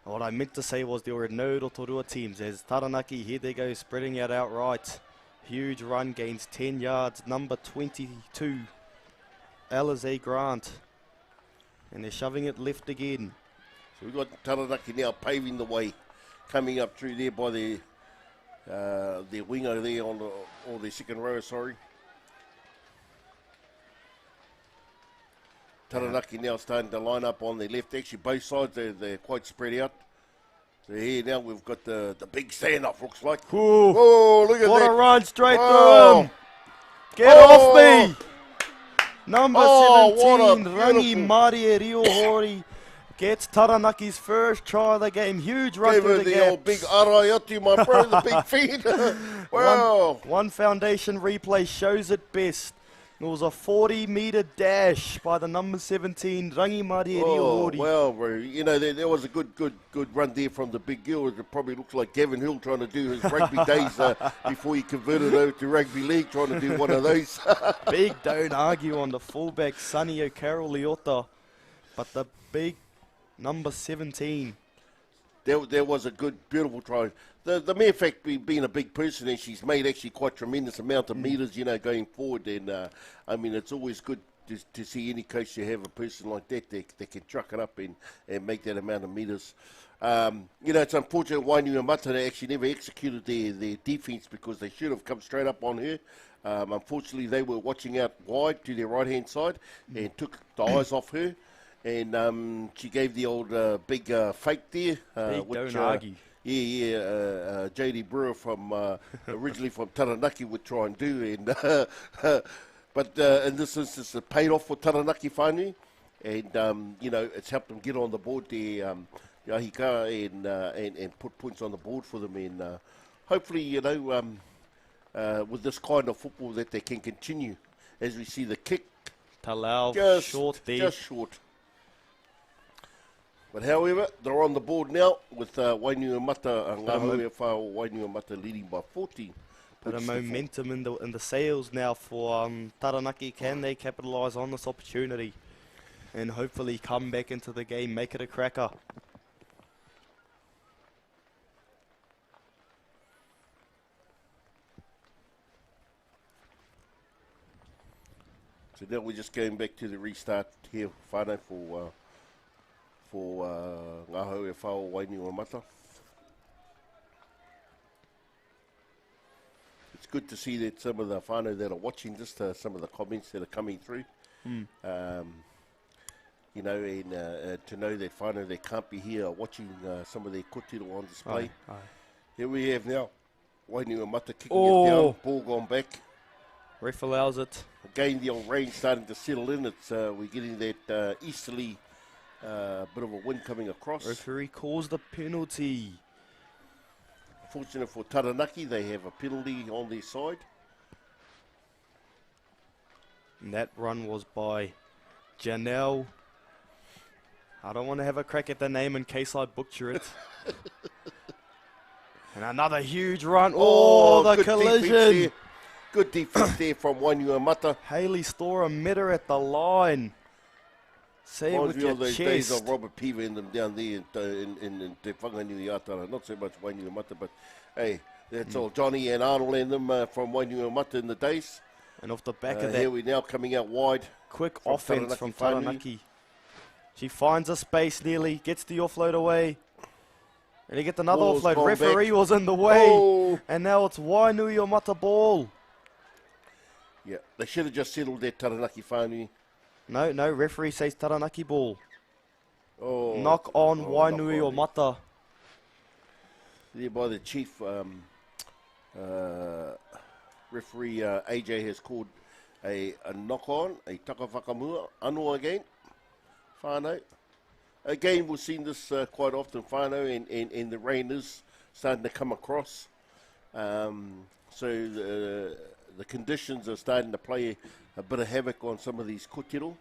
S2: What I meant to say was there were no Rotorua teams, as Taranaki, here they go, spreading out outright. Huge run, gains 10 yards, number 22, Alize Grant. And they're shoving it left again.
S1: So we've got Taranaki now paving the way, coming up through there by their winger there on or their second row, sorry. Taranaki now starting to line up on their left. Actually, both sides, they're quite spread out. So here now we've got the big stand-off, looks like.
S2: Ooh.
S1: Oh, look at
S2: What
S1: that.
S2: a run straight
S1: Oh.
S2: through him. Get off me. Number
S1: what a
S2: 17, Rangi
S1: beautiful-
S2: Mari Riohori gets Taranaki's first try of the game. Huge run
S1: Gave
S2: through
S1: her
S2: the
S1: the
S2: gaps.
S1: old big arayati, my bro, the big feet. Wow.
S2: One foundation replay shows it best. It was a 40-metre dash by the number 17, Rangi Mari
S1: Oh,
S2: Riohori.
S1: well, bro, there was a good run there from the big girl. It probably looks like Gavin Hill trying to do his rugby days before he converted over to rugby league, trying to do one of those.
S2: Big don't argue on the fullback, Sunny O'Carroll Leota. But the big number 17.
S1: There was a good, beautiful try. The mere fact being a big person, and she's made actually quite tremendous amount of meters, going forward. And I mean, it's always good to see any coach to have a person like that can truck it up and make that amount of meters. It's unfortunate Wainuiomata they actually never executed their defence because they should have come straight up on her. Unfortunately, they were watching out wide to their right-hand side and took the eyes off her. And she gave the old big fake there.
S2: Big
S1: which,
S2: don't argue.
S1: J.D. Brewer from originally from Taranaki would try and do. And but in this instance, it paid off for Taranaki Whanui. And, it's helped them get on the board there, Yahika, and put points on the board for them. And hopefully, with this kind of football that they can continue as we see the kick.
S2: Talau, short there.
S1: Just short. But however, they're on the board now with Wainuiomata, Ngāhau Whao Wainuiomata leading by 14.
S2: Bit of momentum in the sails now for Taranaki. Can they capitalise on this opportunity and hopefully come back into the game, make it a cracker?
S1: So now we're just going back to the restart here, whānau, for Ngāhau Whao Wainuiomata. It's good to see that some of the whānau that are watching just some of the comments that are coming through. And to know that whānau that can't be here watching some of their kotiro on display.
S2: Aye.
S1: Here we have now Wainuiomata kicking
S2: Oh.
S1: it down, ball gone back.
S2: Ref allows it.
S1: Again, the old rain starting to settle in. It's we're getting that easterly bit of a wind coming across.
S2: Referee calls the penalty.
S1: Fortunate for Taranaki, they have a penalty on their side.
S2: And that run was by Janelle. I don't want to have a crack at the name in case I butcher it. And another huge run. Oh, the
S1: good
S2: collision.
S1: defense there. Good defense there from Wainuiomata.
S2: Haley Storer met her at the line. Say it
S1: Reminds
S2: with
S1: me
S2: your
S1: of those days
S2: chest.
S1: of Robert Piva and them down there in Te Whanganiuiatara. Not so much Wainuiomata, but hey, that's all Johnny and Arnold and them from Wainuiomata in the days.
S2: And off the back of
S1: Here
S2: that,
S1: we're now coming out wide.
S2: quick
S1: from
S2: offense
S1: Taranaki
S2: from
S1: Whanui.
S2: Taranaki. She finds a space nearly, gets the offload away. And they get another
S1: Ball's
S2: offload.
S1: gone
S2: Referee
S1: back.
S2: was in the way.
S1: Oh.
S2: And now it's Wainuiomata ball.
S1: Yeah, they should have just settled that Taranaki Whanui.
S2: No, referee says Taranaki ball.
S1: Oh,
S2: Knock on
S1: knock on.
S2: Wainuiomata.
S1: There by the chief referee AJ has called a knock on, a takawhakamua, anua again. whānau. Again, we've seen this quite often, whānau, and the rain is starting to come across. So the conditions are starting to play a bit of havoc on some of these kotiro.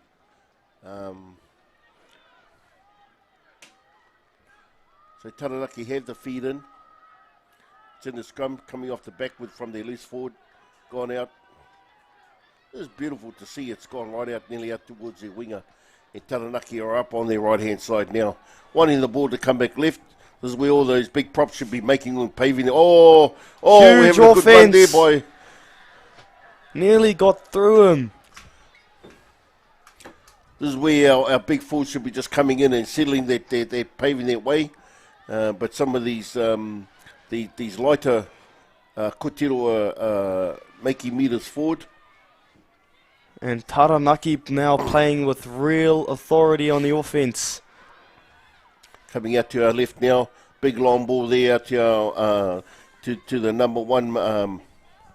S1: So Taranaki have the feed in. It's in the scrum, coming off the back from their loose forward, gone out. It's beautiful to see. It's gone right out, nearly out towards their winger. And Taranaki are up on their right-hand side now. Wanting the ball to come back left. This is where all those big props should be making and paving. Oh, we're having a good run there, boy.
S2: Nearly got through him.
S1: This is where our big forwards should be just coming in and settling that they're paving their way. But some of these lighter kotiro are making meters forward.
S2: And Taranaki now playing with real authority on the offense.
S1: Coming out to our left now. Big long ball there out to our, to the number one.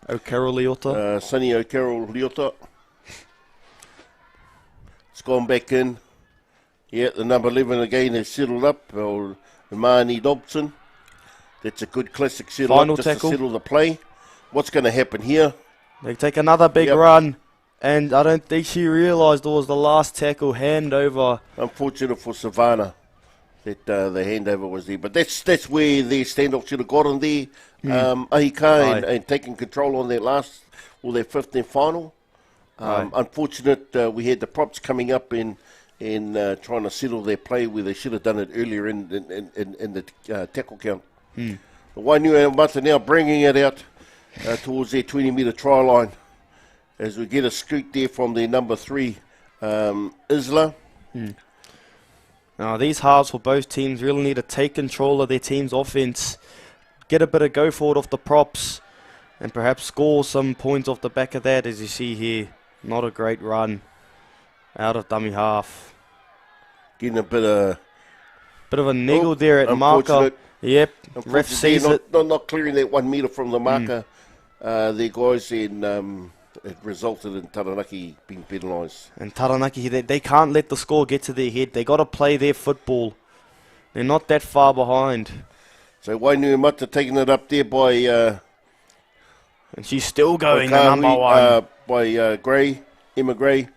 S2: O'Carroll Liota.
S1: Sonny O'Carroll Liota. It's gone back in. Yeah, the number 11 again has settled up. Mani Dobson. That's a good classic settle
S2: Final
S1: up just
S2: tackle.
S1: to settle the play. What's going to happen here?
S2: They take another big run. And I don't think she realised it was the last tackle handover.
S1: Unfortunate for Savannah that the handover was there. But that's where their standoff should have gotten there. Ahika and taking control on their last, or their fifth and final. Unfortunate we had the props coming up and trying to settle their play where they should have done it earlier in the tackle count. The Wainuiomata now bringing it out towards their 20-metre try line. As we get a scoot there from their number 3, Isla.
S2: Now these halves for both teams really need to take control of their team's offense, get a bit of go forward off the props, and perhaps score some points off the back of that. As you see here, not a great run out of dummy half.
S1: Getting a bit of
S2: a niggle there at marker. Yep, ref sees it.
S1: Not clearing that 1 metre from the marker. Their guys in... it resulted in Taranaki being penalised. And
S2: Taranaki, they can't let the score get to their head. They got to play their football. They're not that far behind.
S1: So Wainuiomata taking it up there by...
S2: and she's still going, the number 1.
S1: By Gray, Emma Gray.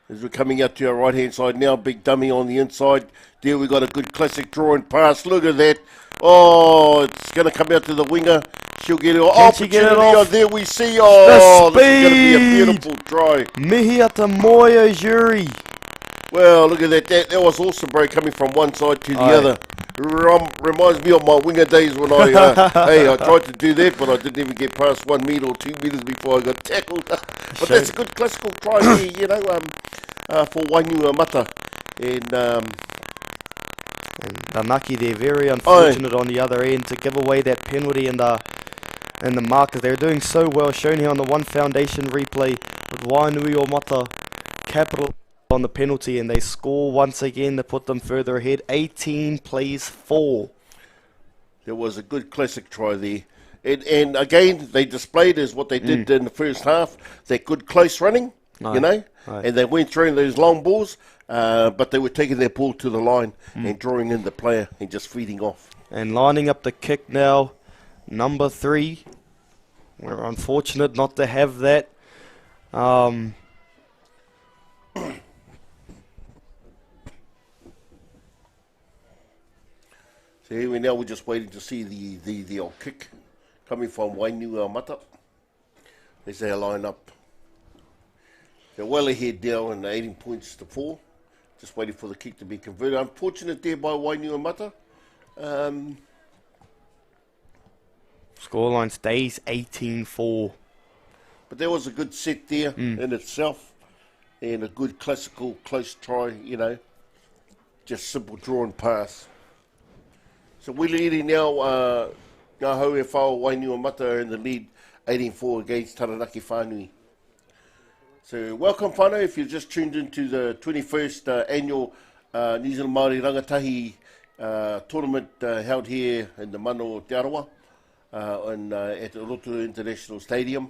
S1: As we're coming out to our right-hand side now, big dummy on the inside. There we got a good classic drawing pass. Look at that. Oh, it's going to come out to the winger. She'll get it off.
S2: Can she get it off?
S1: Oh, there we see. Oh, this is going to be a beautiful try.
S2: Mihiata Moyo Juri.
S1: Well, look at that. That was awesome, bro, coming from one side to the other. Reminds me of my winger days when I tried to do that, but I didn't even get past 1 metre or 2 metres before I got tackled. But that's a good classical try there, for Wainuiomata.
S2: And Taranaki, they're very unfortunate on the other end to give away that penalty in the markers. They're doing so well, shown here on the One Foundation replay with Wainuiomata capital on the penalty, and they score once again to put them further ahead. 18 plays 4.
S1: There was a good classic try there. And again, they displayed as what they did in the first half, that good close running, and they went through those long balls, but they were taking their ball to the line and drawing in the player and just feeding off.
S2: And lining up the kick now, number 3. We're unfortunate not to have that.
S1: So here we now, we're just waiting to see the old kick coming from Wainuiomata. There's our line up. They're well ahead now and 18 points to 4. Just waiting for the kick to be converted. Unfortunate there by Wainuiomata.
S2: Scoreline stays 18-4.
S1: But there was a good set there in itself. And a good classical close try, just simple draw and pass. So we're leading now, Ngā Hau e Whao Wainuiomata in the lead, 18-4 against Taranaki Whanui. So welcome whānau, if you've just tuned into the 21st annual NZMRL Rangatahi tournament held here in the Mano Te Arawa at the Rotorua International Stadium.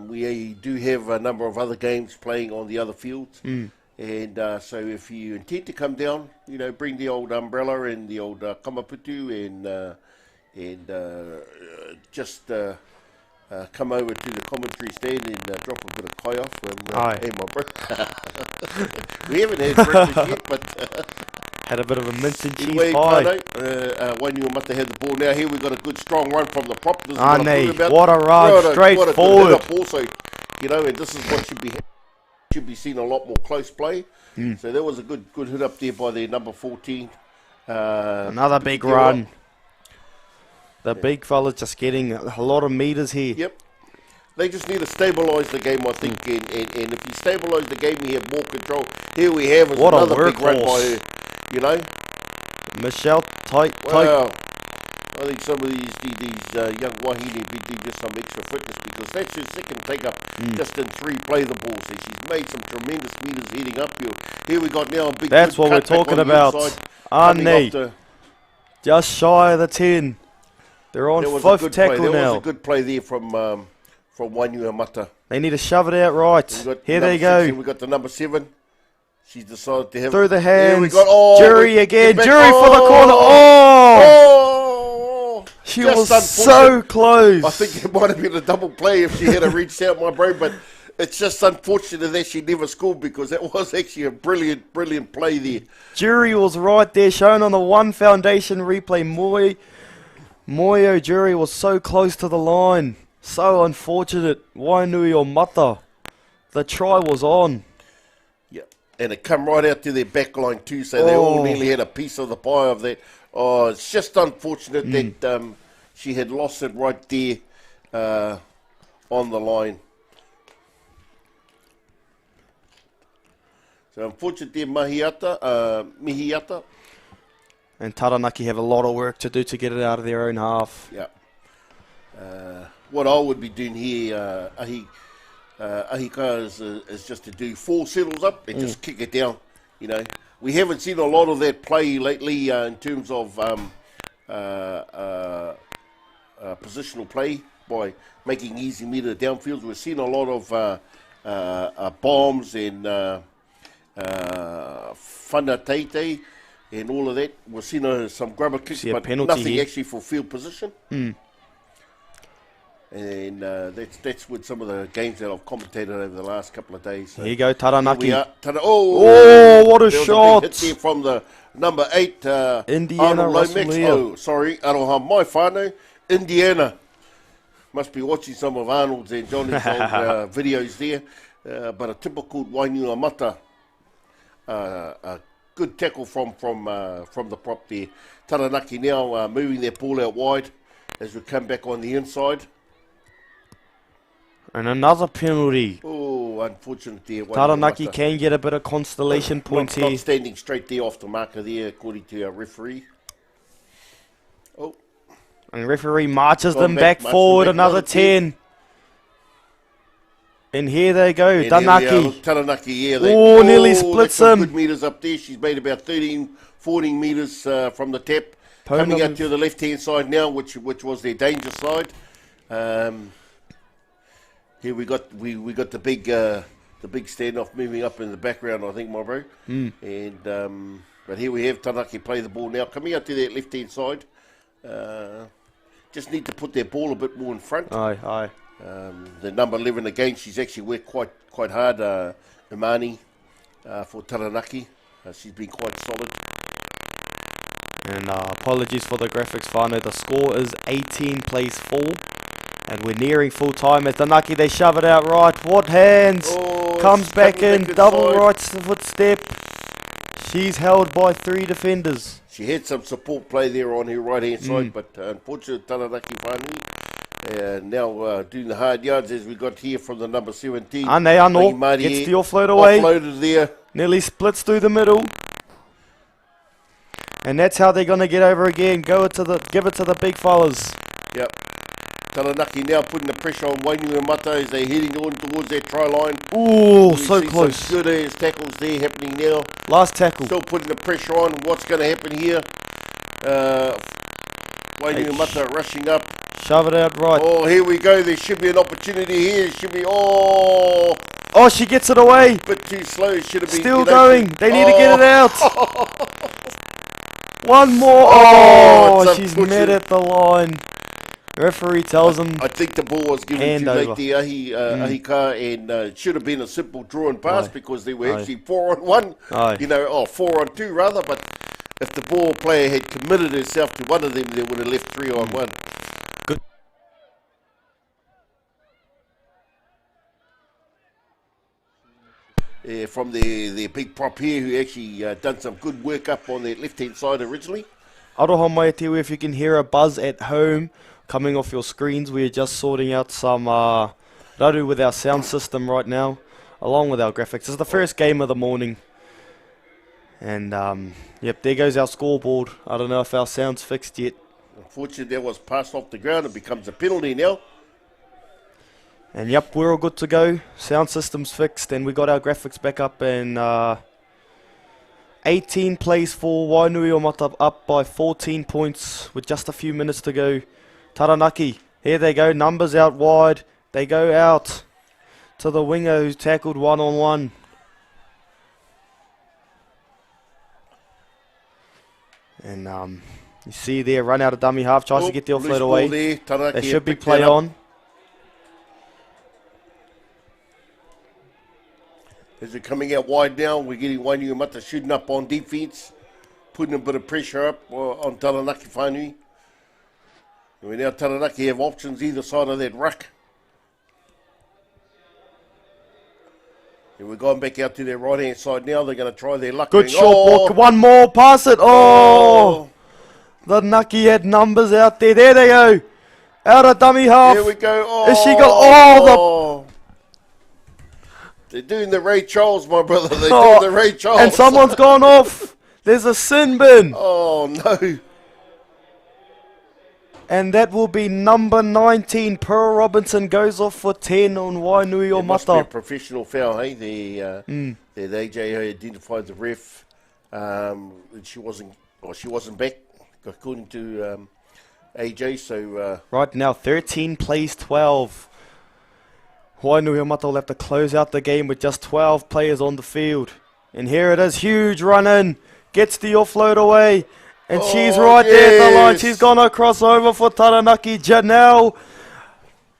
S1: We do have a number of other games playing on the other fields. And so if you intend to come down, you know, bring the old umbrella and the old kamaputu and just come over to the commentary stand and drop a bit of kai off. Hey, my bro. We haven't had breakfast yet, but...
S2: had a bit of a mince and cheese
S1: anyway,
S2: pie.
S1: Wainuiomata had the ball. Now here we've got a good strong run from the prop. This is
S2: What a run, straight forward.
S1: Also, you know, and this is what should be seen a lot more close play. So that was a good hit up there by their number 14.
S2: Another big run. The big fella's just getting a lot of meters here.
S1: Yep. They just need to stabilise the game, I think. And if you stabilise the game, you have more control. Here we have another big run by her, you know.
S2: Michelle, tight.
S1: Wow. I think some of these young wahine be doing just some extra fitness because that's her second take up just in 3 play the balls. And she's made some tremendous meters heading up here. Here we got now a big.
S2: That's what we're talking about. Ane, just shy of the 10. They're on 5th tackle now.
S1: That was a good play there from Wainuiomata.
S2: They need to shove it out right. Here they go.
S1: We got the number 7. She's decided to have
S2: through the hands.
S1: We got,
S2: Jury again. Jury for the corner. Oh! She was so close.
S1: I think it might have been a double play if she had reached out, my bro. But it's just unfortunate that she never scored because that was actually a brilliant play there.
S2: Jury was right there, shown on the One Foundation replay. Moyo Jury was so close to the line. So unfortunate. Wainuiomata. The try was on.
S1: Yeah, and it come right out to their back line too, so they all nearly had a piece of the pie of that. Oh, it's just unfortunate that she had lost it right there on the line. So unfortunate there, Mihiata.
S2: And Taranaki have a lot of work to do to get it out of their own half.
S1: Yeah. What I would be doing here, Ahika, is just to do 4 settles up and just kick it down. You know, we haven't seen a lot of that play lately in terms of positional play by making easy meter downfields. We've seen a lot of bombs and whanateite and all of that. We've seen some grubber kicks, but nothing actually for field position. And that's with some of the games that I've commentated over the last couple of days. So
S2: here you go, Taranaki.
S1: What
S2: a shot!
S1: Hit there from the number 8,
S2: Indiana
S1: Lomax. Oh, sorry, Aroha Mai Whanau, Indiana. Must be watching some of Arnold's and Johnny's old videos there. But a typical Wainuiomata. A good tackle from the prop there. Taranaki now moving their ball out wide as we come back on the inside.
S2: And another penalty.
S1: Oh, unfortunate there.
S2: Taranaki can get a bit of constellation points here.
S1: Not standing straight there off the marker there, according to our referee. Oh.
S2: And referee marches them back forward, another 10. And here they go,
S1: and
S2: Taranaki.
S1: Taranaki, yeah.
S2: Nearly splits them.
S1: Good meters up there. She's made about 14 meters from the tap. Coming out to the left-hand side now, which was their danger side. Here we got the big standoff moving up in the background, I think, my bro. And but here we have Taranaki play the ball now, coming out to that left-hand side. Just need to put their ball a bit more in front.
S2: Aye.
S1: The number 11 again, she's actually worked quite hard, Imani, for Taranaki. She's been quite solid.
S2: And apologies for the graphics, whānau. The score is 18 plays 4. And we're nearing full time as Taranaki, they shove it out right. What hands? Comes back in, double right foot step. She's held by 3 defenders.
S1: She had some support play there on her right hand side, but unfortunately Taranaki Whanui now doing the hard yards as we got here from the number 17.
S2: Ano gets the offload away.
S1: Offloaded there.
S2: Nearly splits through the middle. And that's how they're going to get over again. Give it to the big fellas.
S1: Yep. Taranaki now putting the pressure on Wainuiomata as they're heading on towards their try line.
S2: Ooh, so close.
S1: Some good tackles there happening now.
S2: Last tackle.
S1: Still putting the pressure on. What's going to happen here? Wainuiomata rushing up.
S2: Shove it out right.
S1: Oh, here we go. There should be an opportunity here. It should be.
S2: Oh, she gets it away.
S1: Bit too slow. Should have been
S2: Still going. They need to get it out. One more.
S1: Oh,
S2: Oh,
S1: it's
S2: she's
S1: unfortunate.
S2: met at the line. Referee tells him.
S1: I think the ball was given
S2: Hand
S1: too late
S2: over.
S1: to Ahika, and it should have been a simple draw and pass
S2: Aye.
S1: because they were
S2: Aye.
S1: actually 4-on-1.
S2: Aye.
S1: 4-on-2 rather. But if the ball player had committed herself to one of them, they would have left 3-on-1.
S2: Good.
S1: From their big prop here, who actually done some good work up on their left-hand side originally.
S2: Aroha mai te, if you can hear a buzz at home coming off your screens, we're just sorting out some raru with our sound system right now, along with our graphics. It's the first game of the morning. And, yep, there goes our scoreboard. I don't know if our sound's fixed yet.
S1: Unfortunately, that was passed off the ground. It becomes a penalty now.
S2: And, yep, we're all good to go. Sound system's fixed, and we got our graphics back up, and 18 plays for Wainuiomata, up by 14 points with just a few minutes to go. Taranaki, here they go, numbers out wide. They go out to the winger who's tackled one-on-one. And you see there, run out of dummy half, tries to get the offload away. There should be play on.
S1: As they're coming out wide now, we're getting Wainuiomata shooting up on defence, putting a bit of pressure up on Taranaki Whanui. And now Taranaki have options either side of that ruck. And we're going back out to their right-hand side now. They're going to try their luck.
S2: Good short ball. One more. Pass it. Oh! The Nucky had numbers out there. There they go. Out of dummy half.
S1: There we go. Oh,
S2: Has she got...
S1: They're doing the Ray Charles, my brother. They're doing the Ray Charles.
S2: And someone's gone off. There's a sin bin.
S1: Oh, no.
S2: And that will be number 19. Pearl Robinson goes off for 10 on Wainuiomata.
S1: It must be a professional foul, hey? The AJ identified the ref. She wasn't back, according to AJ. So
S2: right now, 13 plays 12. Wainuiomata will have to close out the game with just 12 players on the field. And here it is, huge run in. Gets the offload away. And she's right there at the line. She's going to cross over for Taranaki. Janelle.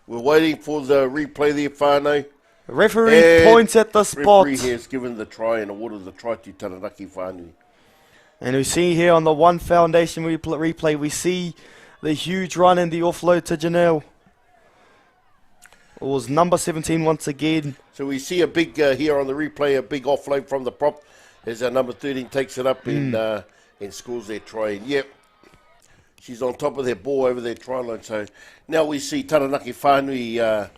S1: We're waiting for the replay there, Whanau.
S2: Referee points at the spot.
S1: Referee has given the try and awarded the try to Taranaki Whanui.
S2: And we see here on the One Foundation replay, we see the huge run and the offload to Janelle. It was number 17 once again.
S1: So we see a big, here on the replay, a big offload from the prop as our number 13 takes it up and scores their try. And yep, she's on top of their ball over their try line. So now we see Taranaki Whanui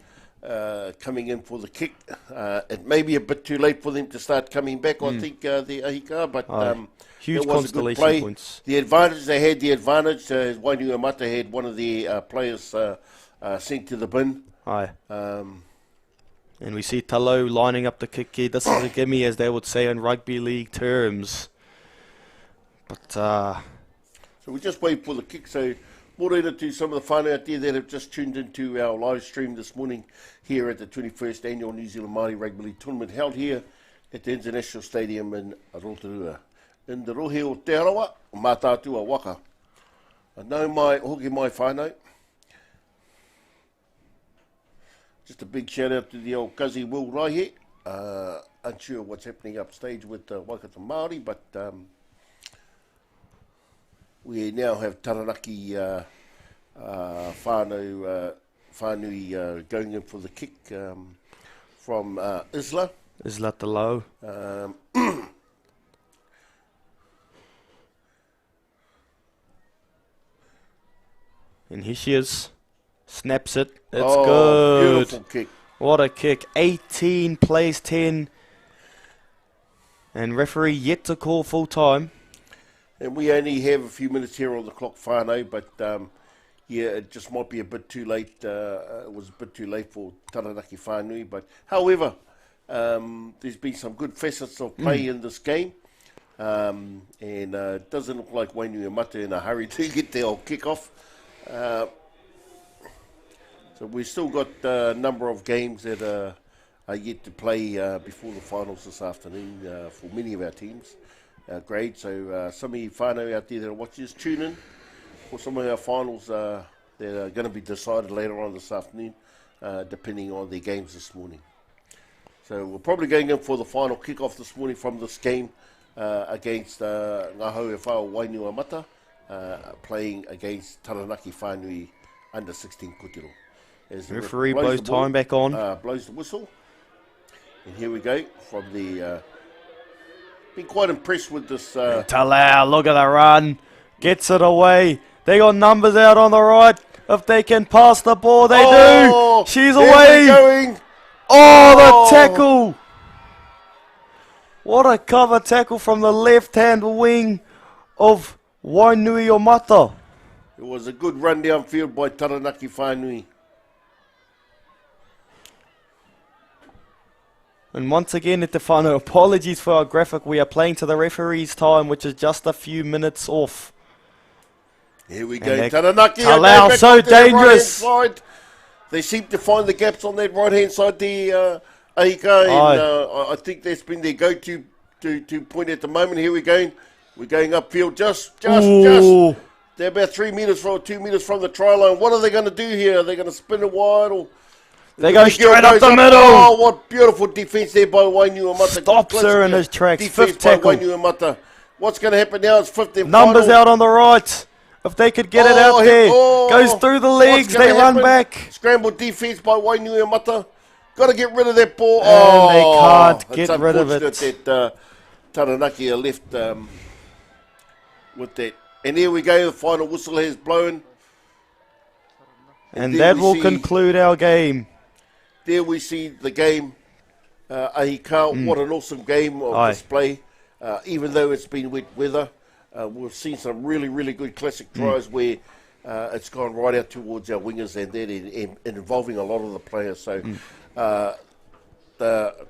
S1: coming in for the kick. It may be a bit too late for them to start coming back, I think, the Ahika, but
S2: huge
S1: it was a good play. Points. The advantage, they had the advantage. Wainuiomata had one of their players sent to the bin.
S2: Aye. And we see Talo lining up the kick here. This is a gimme, as they would say in rugby league terms. But
S1: so we just wait for the kick. So morena to some of the whānau out there that have just tuned into our live stream this morning here at the 21st Annual New Zealand Māori Rugby League Tournament held here at the International Stadium in Rotorua. In the rohe o Te Arawa, o mātātua waka. Anau mai, hoki mai whānau. Just a big shout out to the old Kazi Will Raihe. Unsure what's happening upstage with Waikato Māori, but we now have Taranaki Whanui going in for the kick from Isla.
S2: Isla Talo. And here she is. Snaps it. It's good.
S1: Beautiful kick.
S2: What a kick. 18 plays 10. And referee yet to call full time.
S1: And we only have a few minutes here on the clock, Whanau, but yeah, it just might be a bit too late. It was a bit too late for Taranaki Whanui. But however, there's been some good facets of play in this game. And it doesn't look like Wainuiomata in a hurry to get their old kick-off. So we've still got a number of games that are are yet to play before the finals this afternoon for many of our teams, grade. So some of you whānau out there that are watching, just tune in for some of our finals that are going to be decided later on this afternoon, depending on their games this morning. So we're probably going in for the final kick-off this morning from this game against Ngā Hauewhao Wainuiomata, playing against Taranaki Whanui under 16 Kotiro. As the
S2: Referee
S1: blows
S2: blows
S1: the ball,
S2: time back on.
S1: blows the whistle. And here we go from the... been quite impressed with this...
S2: Talau, look at the run. Gets it away. They got numbers out on the right. If they can pass the ball, they do. She's away.
S1: Going.
S2: Oh, the tackle. What a cover tackle from the left-hand wing of Wainuiomata.
S1: It was a good run downfield by Taranaki Whanui.
S2: And once again, at the final, apologies for our graphic. We are playing to the referee's time, which is just a few minutes off.
S1: Here we go. Taranaki.
S2: Talau, so dangerous.
S1: Right they seem to find the gaps on that right-hand side there, Aika. And I think that's been their go-to to point at the moment. Here we're going. We're going upfield just. They're about 2 meters from the try line. What are they going to do here? Are they going to spin it wide or...
S2: They go straight up the middle.
S1: Oh, what beautiful defense there by Wainuiomata.
S2: Stops her in his tracks. Fifth tackle.
S1: Wainuiomata. What's going to happen now? It's fifth and
S2: Numbers
S1: final.
S2: out on the right. If they could get it out there. Goes through the legs. They run back.
S1: Scrambled defense by Wainuiomata. Got to get rid of that ball.
S2: And they can't get rid of it.
S1: It's unfortunate that Taranaki are left with that. And here we go. The final whistle has blown.
S2: And that will conclude our game.
S1: There we see the game. Ahikau, what an awesome game of display. Even though it's been wet weather, we've seen some really, really good classic tries where it's gone right out towards our wingers and that, and involving a lot of the players. So the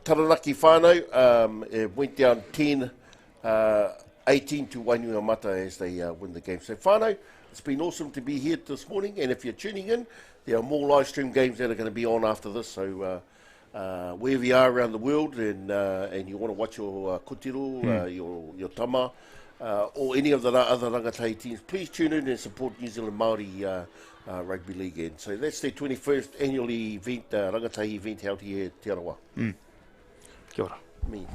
S1: Taranaki Whanau went down 10-18 to Wainuiomata as they win the game. So Whanau, it's been awesome to be here this morning, and if you're tuning in, there are more live stream games that are going to be on after this. So wherever you are around the world, and you want to watch your kotiro, your tama, or any of the other rangatahi teams, please tune in and support New Zealand Māori Rugby League. And so that's their 21st annual event, rangatahi event held here at Te Arawa.
S2: Kia ora.
S1: Me.